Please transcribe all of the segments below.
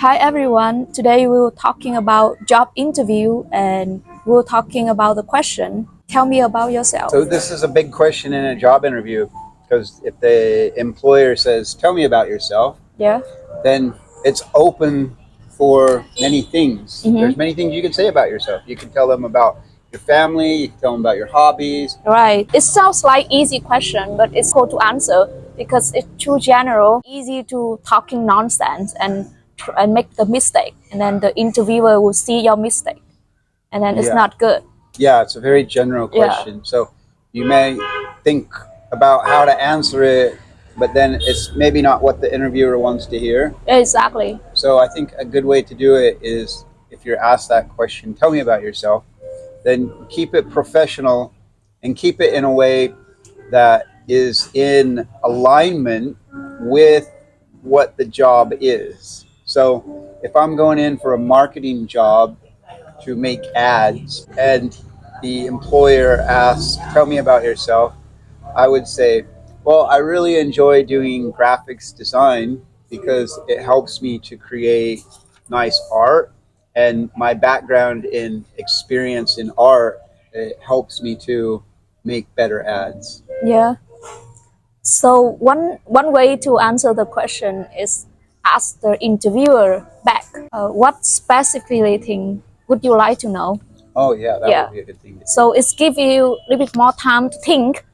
Hi everyone, today we were talking about job interview and we were talking about the question, tell me about yourself. So this is a big question in a job interview because if the employer says, tell me about yourself, then it's open for many things. There's many things you can say about yourself. You can tell them about your family, you can tell them about your hobbies. Right. It sounds like easy question, but it's hard to answer because it's too general, easy to talking nonsense and make the mistake. And then the interviewer will see your mistake. And then it's not good. Yeah, it's a very general question. So you may think about how to answer it, but then it's maybe not what the interviewer wants to hear. Exactly. So I think a good way to do it is if you're asked that question, tell me about yourself, then keep it professional and keep it in a way that is in alignment with what the job is. So if I'm going in for a marketing job to make ads and the employer asks, tell me about yourself, I would say, well, I really enjoy doing graphics design because it helps me to create nice art, and my background in experience in art, it helps me to make better ads. Yeah. So one way to answer the question is ask the interviewer back. What specifically thing would you like to know? Oh yeah, that would be a good thing. So it's give you a little bit more time to think.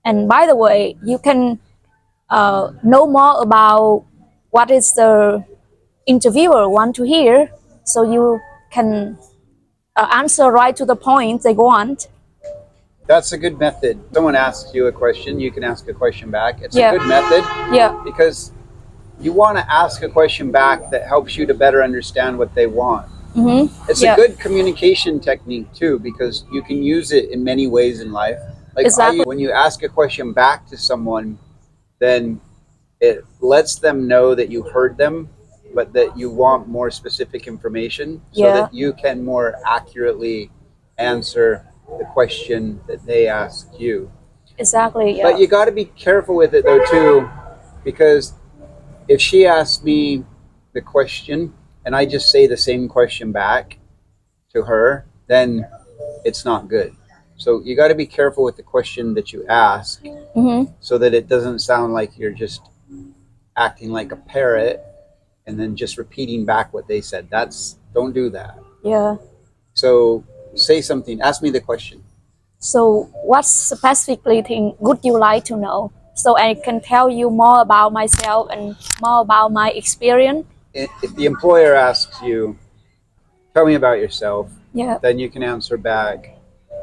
And by the way, you can know more about what is the interviewer want to hear, so you can answer right to the point they want. That's a good method. Someone asks you a question, you can ask a question back. It's a good method because you want to ask a question back that helps you to better understand what they want. It's a good communication technique too, because you can use it in many ways in life. Like when you ask a question back to someone, then it lets them know that you heard them, but that you want more specific information so that you can more accurately answer the question that they asked you. Exactly. But you got to be careful with it though too, because if she asks me the question and I just say the same question back to her, then it's not good. So you got to be careful with the question that you ask, so that it doesn't sound like you're just acting like a parrot and then just repeating back what they said. Don't do that. Yeah. So say something. Ask me the question. So what specifically thing would you like to know? So I can tell you more about myself and more about my experience. If the employer asks you, tell me about yourself, then you can answer back,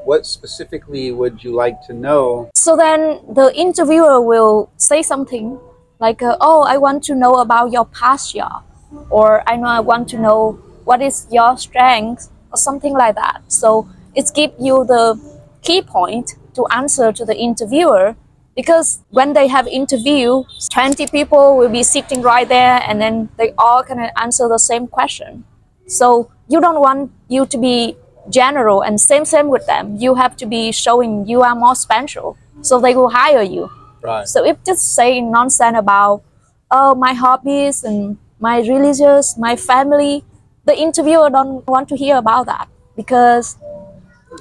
what specifically would you like to know? So then the interviewer will say something like, oh, I want to know about your past job, or I want to know what is your strength, or something like that. So it gives you the key point to answer to the interviewer, because when they have interview, 20 people will be sitting right there and then they all can answer the same question. So you don't want you to be general and same with them. You have to be showing you are more special, so they will hire you. Right. So if just saying nonsense about my hobbies and my religious, my family, the interviewer don't want to hear about that, because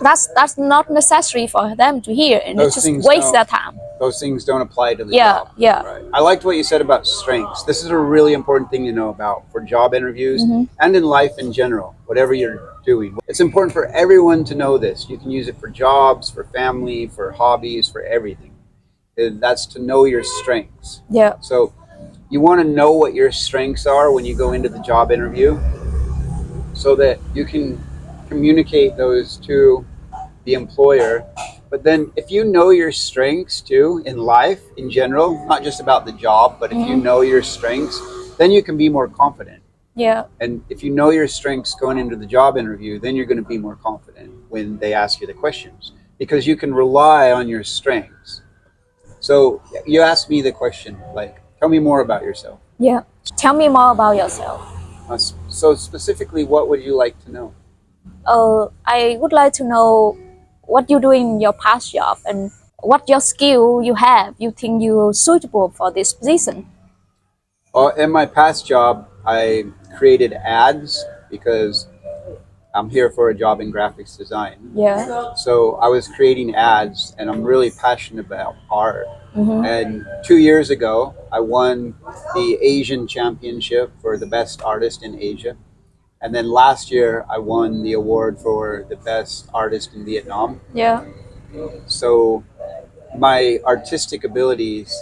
that's not necessary for them to hear, and it just wastes their time. Those things don't apply to the job. Right. I liked what you said about strengths. This is a really important thing to know about for job interviews and in life in general, whatever you're doing. It's important for everyone to know this. You can use it for jobs, for family, for hobbies, for everything. That's to know your strengths. Yeah. So you want to know what your strengths are when you go into the job interview, so that you can communicate those to the employer. But then if you know your strengths too in life in general, not just about the job, but if you know your strengths, then you can be more confident. Yeah. And if you know your strengths going into the job interview, then you're going to be more confident when they ask you the questions, because you can rely on your strengths. So you asked me the question, like, tell me more about yourself. Yeah. Tell me more about yourself. So specifically, what would you like to know? I would like to know what you do in your past job and what your skill you have, you think you're suitable for this position. In my past job, I created ads because I'm here for a job in graphics design. Yeah. So I was creating ads, and I'm really passionate about art. Mm-hmm. And 2 years ago, I won the Asian Championship for the best artist in Asia. And then last year, I won the award for the best artist in Vietnam. Yeah. So my artistic abilities,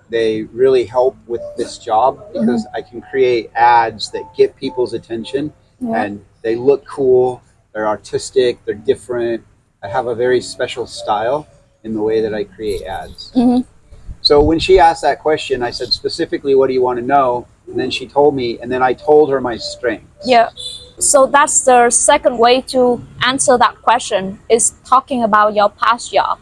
they really help with this job because I can create ads that get people's attention. Yeah. And they look cool, they're artistic, they're different. I have a very special style in the way that I create ads. Mm-hmm. So when she asked that question, I said, specifically, what do you want to know? And then she told me, and then I told her my strengths. Yeah. So that's the second way to answer that question, is talking about your past job,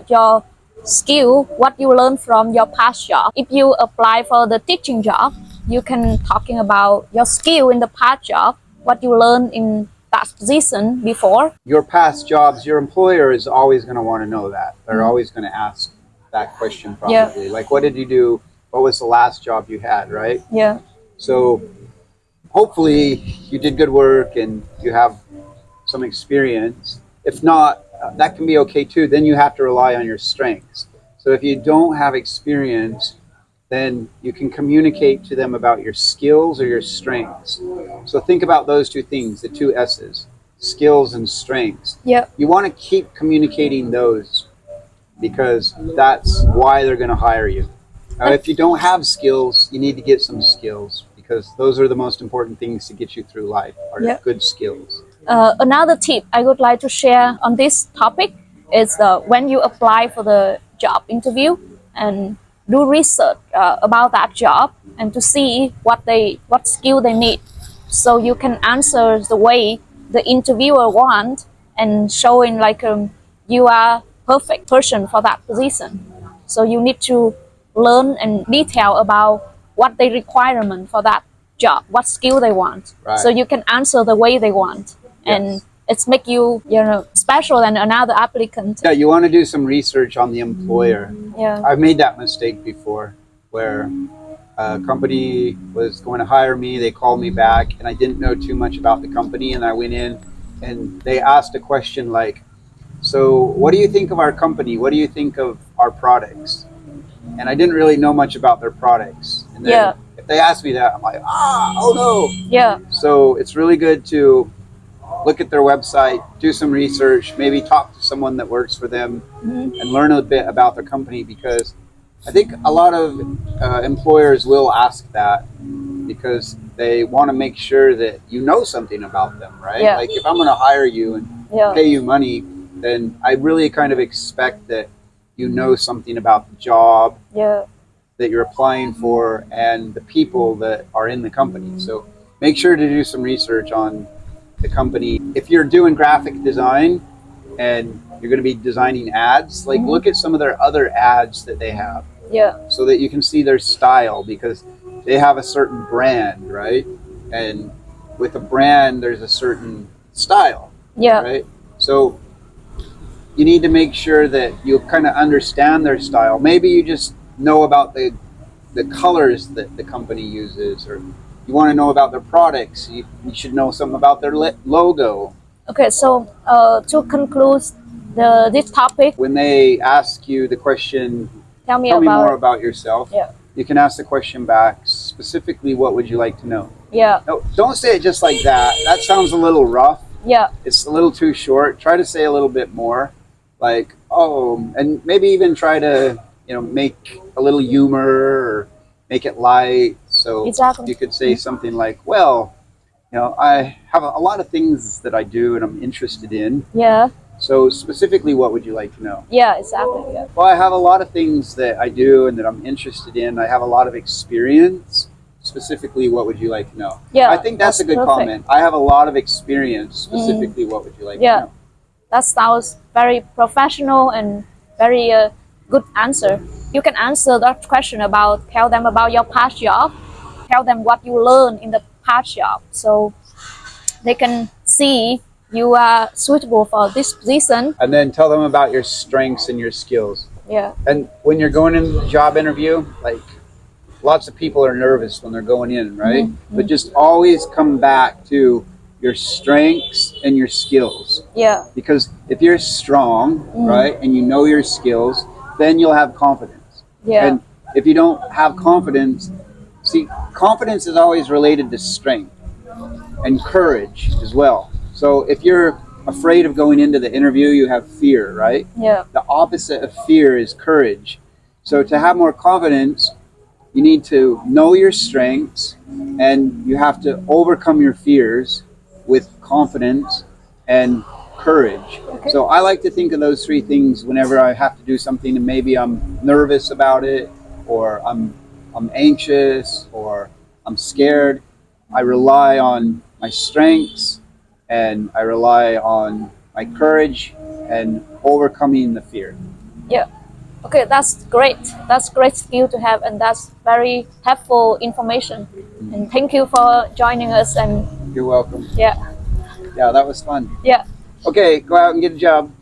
your skill, what you learned from your past job. If you apply for the teaching job, you can talking about your skill in the past job, what you learned in that position before. Your past jobs, your employer is always going to want to know that. They're always going to ask that question probably. Yeah. Like, what did you do? What was the last job you had, right? Yeah. So hopefully you did good work and you have some experience. If not, that can be okay too. Then you have to rely on your strengths. So if you don't have experience, then you can communicate to them about your skills or your strengths. So think about those two things, the two S's, skills and strengths. Yeah. You want to keep communicating those because that's why they're going to hire you. Now, if you don't have skills, you need to get some skills because those are the most important things to get you through life, are Yeah. good skills. Another tip I would like to share on this topic is when you apply for the job interview, and do research about that job and to see what skill they need, so you can answer the way the interviewer want and showing like you are perfect person for that position. So you need to learn and detail about what the requirement for that job, what skill they want, Right. so you can answer the way they want. And Yes. it's make you special than another applicant. Yeah, you want to do some research on the employer. Yeah. I've made that mistake before where a company was going to hire me. They called me back and I didn't know too much about the company. And I went in and they asked a question like, so what do you think of our company? What do you think of our products? And I didn't really know much about their products. And then Yeah. if they asked me that, I'm like, oh no. Yeah. So it's really good to look at their website, do some research, maybe talk to someone that works for them and learn a bit about their company, because I think a lot of employers will ask that because they want to make sure that you know something about them, right? Yeah. Like if I'm going to hire you and Yeah. pay you money, then I really kind of expect that you know something about the job Yeah. that you're applying for and the people that are in the company. So make sure to do some research on the company. If you're doing graphic design and you're going to be designing ads, like look at some of their other ads that they have Yeah. so that you can see their style, because they have a certain brand, right? And with a brand, there's a certain style, Yeah. right? So you need to make sure that you kind of understand their style. Maybe you just know about the colors that the company uses, or you want to know about their products. You should know something about their logo. Okay, so to conclude this topic, When they ask you the question, tell me tell me more about about yourself, Yeah. you can ask the question back, specifically, what would you like to know? Yeah. No, don't say it just like that. That sounds a little rough. Yeah. It's a little too short. Try to say a little bit more, like, oh, and maybe even try to, make a little humor or make it light. So Exactly. you could say something like, well, I have a lot of things that I do and I'm interested in. Yeah. So specifically, what would you like to know? Yeah. Exactly. Yeah. Well, I have a lot of things that I do and that I'm interested in. I have a lot of experience. Specifically, what would you like to know? Yeah. I think that's a good perfect. comment. I have a lot of experience. Specifically, what would you like to Yeah. know? That sounds very professional and very good answer. You can answer that question about, tell them about your past job, tell them what you learned in the past job, so they can see you are suitable for this position. And then tell them about your strengths and your skills. Yeah. And when you're going in the job interview, like, lots of people are nervous when they're going in, right? Mm-hmm. But just always come back to your strengths and your skills. Yeah. Because if you're strong, right, and you know your skills, then you'll have confidence. Yeah. And if you don't have confidence, see, confidence is always related to strength and courage as well. So if you're afraid of going into the interview, you have fear, right? Yeah. The opposite of fear is courage. So to have more confidence, you need to know your strengths and you have to overcome your fears with confidence and courage. Okay. So I like to think of those three things whenever I have to do something and maybe I'm nervous about it, or I'm anxious, or I'm scared. I rely on my strengths and I rely on my courage and overcoming the fear. Yeah. Okay, that's great. That's great skill to have, and that's very helpful information. And thank you for joining us. And You're welcome. yeah, Yeah, that was fun. yeah. Okay, go out and get a job.